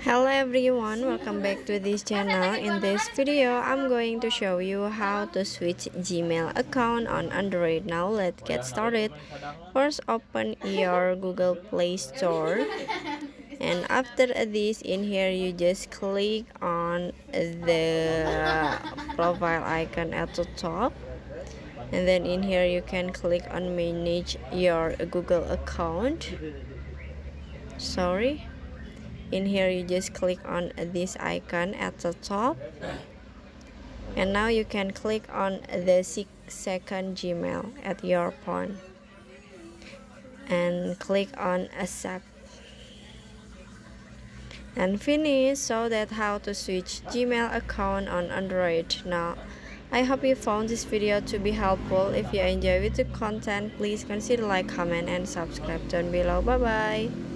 Hello everyone, welcome back to this channel. In this video, I'm going to show you how to switch Gmail account on Android. Now let's get started. First, open your Google Play Store. And after this, in here you just click on the profile icon at the top. And then in here you can click on manage your Google account. In here you just click on this icon at the top, and now you can click on the 6-second Gmail at your phone and click on accept and finish. So that's how to switch Gmail account on Android. Now I hope you found this video to be helpful. If you enjoy the content, please consider like, comment and subscribe down below. Bye bye.